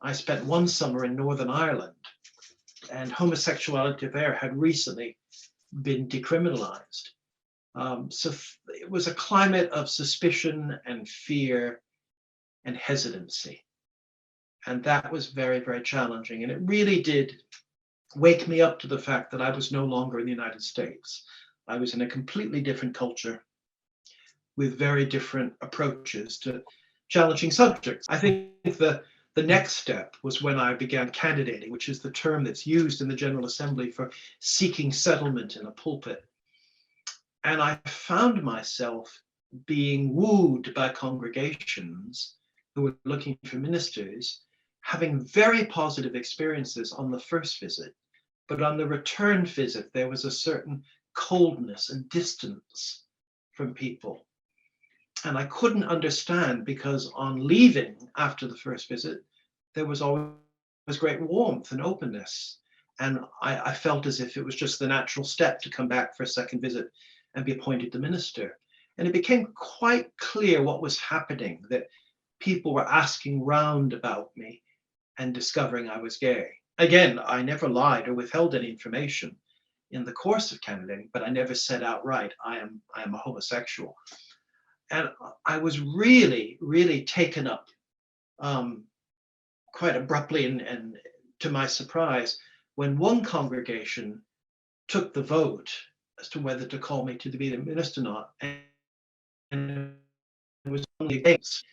I spent one summer in Northern Ireland, and homosexuality there had recently been decriminalized. So it was a climate of suspicion and fear and hesitancy. And that was very, very challenging. And it really did wake me up to the fact that I was no longer in the United States. I was in a completely different culture with very different approaches to challenging subjects. I think the next step was when I began candidating, which is the term that's used in the General Assembly for seeking settlement in a pulpit. And I found myself being wooed by congregations who were looking for ministers, having very positive experiences on the first visit, but on the return visit, there was a certain coldness and distance from people. And I couldn't understand, because on leaving after the first visit, there was always great warmth and openness. And I felt as if it was just the natural step to come back for a second visit and be appointed the minister. And it became quite clear what was happening, that people were asking round about me and discovering I was gay. Again, I never lied or withheld any information in the course of candidating, but I never said outright, I am a homosexual. And I was really, really taken up quite abruptly and to my surprise, when one congregation took the vote as to whether to call me to be the minister or not, and it was only against,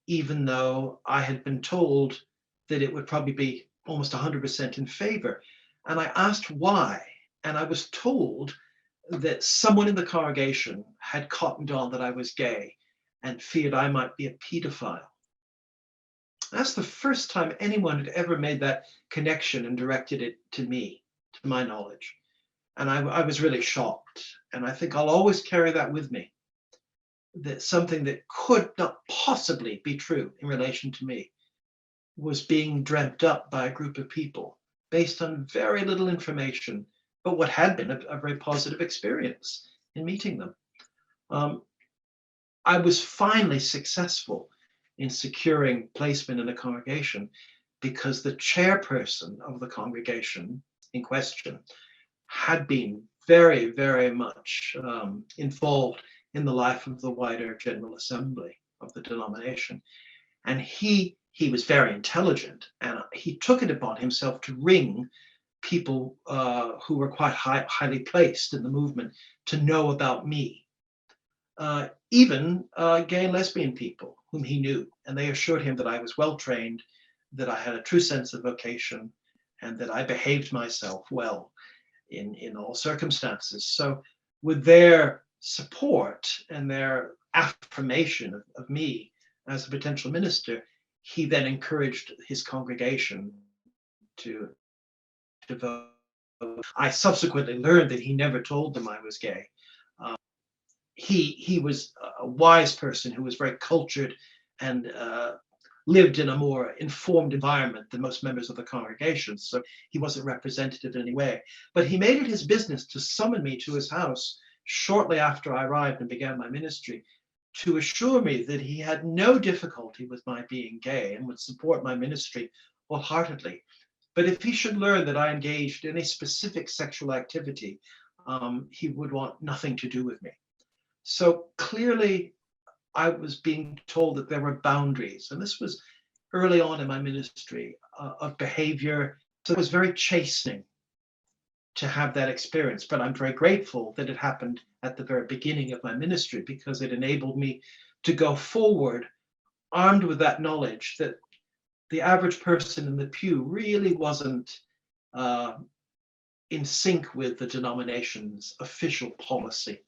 even though I had been told that it would probably be almost 100% in favor. And I asked why, and I was told that someone in the congregation had cottoned on that I was gay and feared I might be a pedophile. That's the first time anyone had ever made that connection and directed it to me, to my knowledge. And I was really shocked. And I think I'll always carry that with me, that something that could not possibly be true in relation to me was being dreamt up by a group of people based on very little information, but what had been a very positive experience in meeting them. I was finally successful in securing placement in a congregation because the chairperson of the congregation in question had been very, very much involved in the life of the wider General Assembly of the denomination. And he was very intelligent, and he took it upon himself to ring people who were quite highly placed in the movement to know about me. Even gay and lesbian people whom he knew, and they assured him that I was well trained, that I had a true sense of vocation, and that I behaved myself well in all circumstances. So with their support and their affirmation of me as a potential minister, he then encouraged his congregation to vote. I subsequently learned that he never told them I was gay. He was a wise person who was very cultured and lived in a more informed environment than most members of the congregation, so he wasn't representative in any way. But he made it his business to summon me to his house shortly after I arrived and began my ministry, to assure me that he had no difficulty with my being gay and would support my ministry wholeheartedly. But if he should learn that I engaged in a specific sexual activity, he would want nothing to do with me. So clearly, I was being told that there were boundaries, and this was early on in my ministry of behavior. So it was very chastening to have that experience, but I'm very grateful that it happened at the very beginning of my ministry, because it enabled me to go forward armed with that knowledge that the average person in the pew really wasn't in sync with the denomination's official policy.